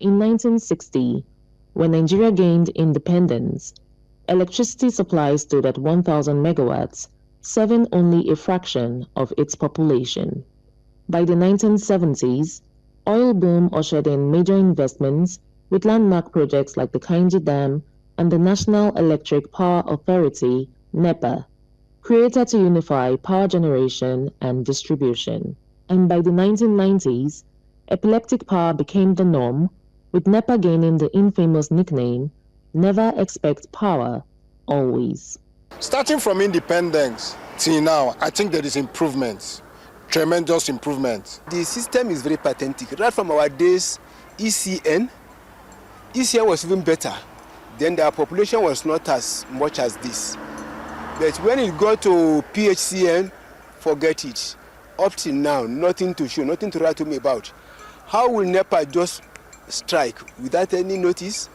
In 1960, when Nigeria gained independence, electricity supply stood at 1,000 megawatts, serving only a fraction of its population. By the 1970s, oil boom ushered in major investments with landmark projects like the Kainji Dam and the National Electric Power Authority, NEPA, created to unify power generation and distribution. And by the 1990s, epileptic power became the norm, with NEPA gaining the infamous nickname, "Never expect power, always." Starting from independence till now, I think there is improvements, tremendous improvements. The system is very pathetic. Right from our days, ECN was even better. Then the population was not as much as this. But when it got to PHCN, forget it. Up till now, nothing to show, nothing to write to me about. How will NEPA just strike without any notice?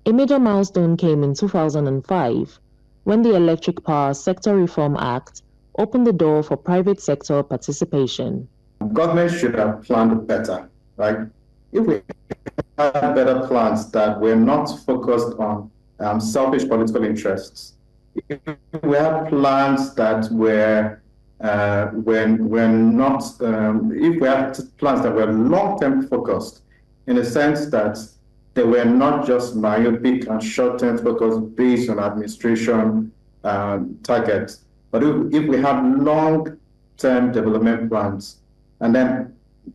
A major milestone came in 2005 when the Electric Power Sector Reform Act opened the door for private sector participation. Government should have planned better, right? If we had better plans that were not focused on selfish political interests, if we had plans that were if we had plans that were long-term focused, in the sense that they were not just myopic and short-term focused based on administration targets, but if we had long-term development plans and then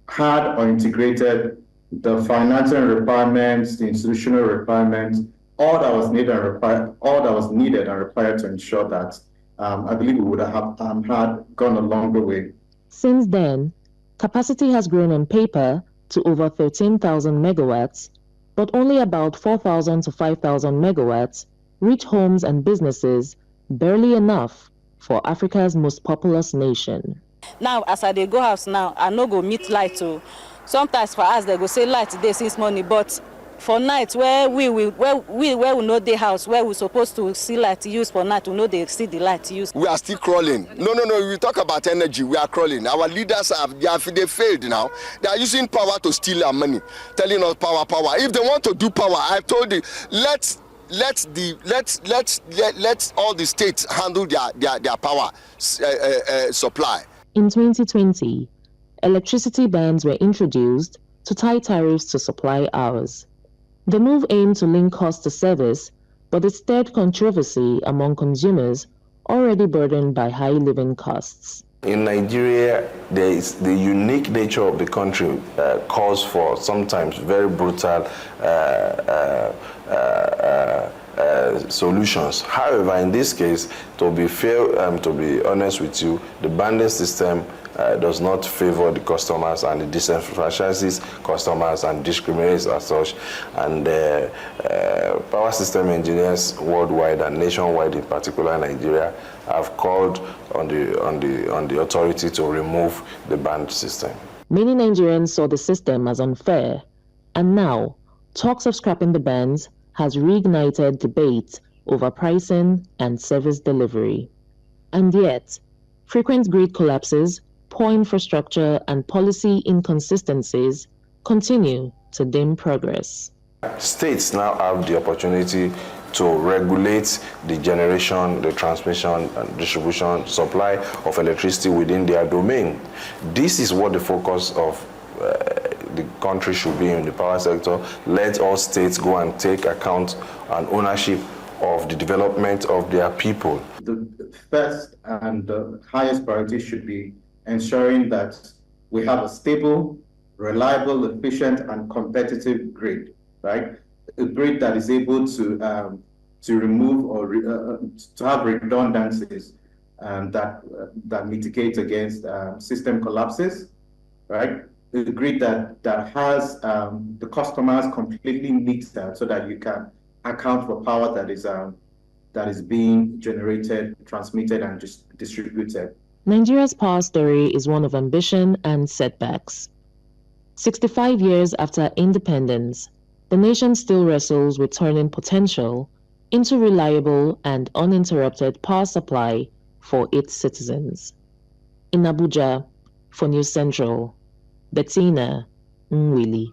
had or integrated the financial requirements, the institutional requirements, all that was needed and required to ensure that I believe we would have had gone a longer way. Since then, capacity has grown on paper to over 13,000 megawatts, but only about 4,000 to 5,000 megawatts reach homes and businesses, barely enough for Africa's most populous nation. Now, as I dey go house now, I no go meet light too. Sometimes for us, they go say light today since morning, but for night where we know the house, where we supposed to see light use for night, we know they see the light use. We are still crawling. No, we talk about energy, we are crawling. Our leaders they failed now. They are using power to steal our money, telling us power. If they want to do power, I told you, let all the states handle their power supply. In 2020, electricity bans were introduced to tie tariffs to supply hours. The move aimed to link cost to service, but it stirred controversy among consumers already burdened by high living costs. In Nigeria, there is the unique nature of the country calls for sometimes very brutal solutions. However, in this case, to be fair, to be honest with you, the banding system does not favor the customers, and it disenfranchises customers and discriminates as such. And power system engineers worldwide and nationwide, in particular Nigeria, have called on the authority to remove the band system. Many Nigerians saw the system as unfair, and now talks of scrapping the bans has reignited debate over pricing and service delivery. And yet, frequent grid collapses, poor infrastructure, and policy inconsistencies continue to dim progress. States now have the opportunity to regulate the generation, the transmission, and distribution, supply of electricity within their domain. This is what the focus of the country should be in the power sector. Let all states go and take account and ownership of the development of their people. The first and the highest priority should be ensuring that we have a stable, reliable, efficient, and competitive grid, right? A grid that is able to remove or to have redundancies that mitigate against system collapses, right? A grid that has the customers completely metered so that you can account for power that is being generated, transmitted, and distributed. Nigeria's power story is one of ambition and setbacks. 65 years after independence, the nation still wrestles with turning potential into reliable and uninterrupted power supply for its citizens. In Abuja, for News Central, Bettina, Nwelih.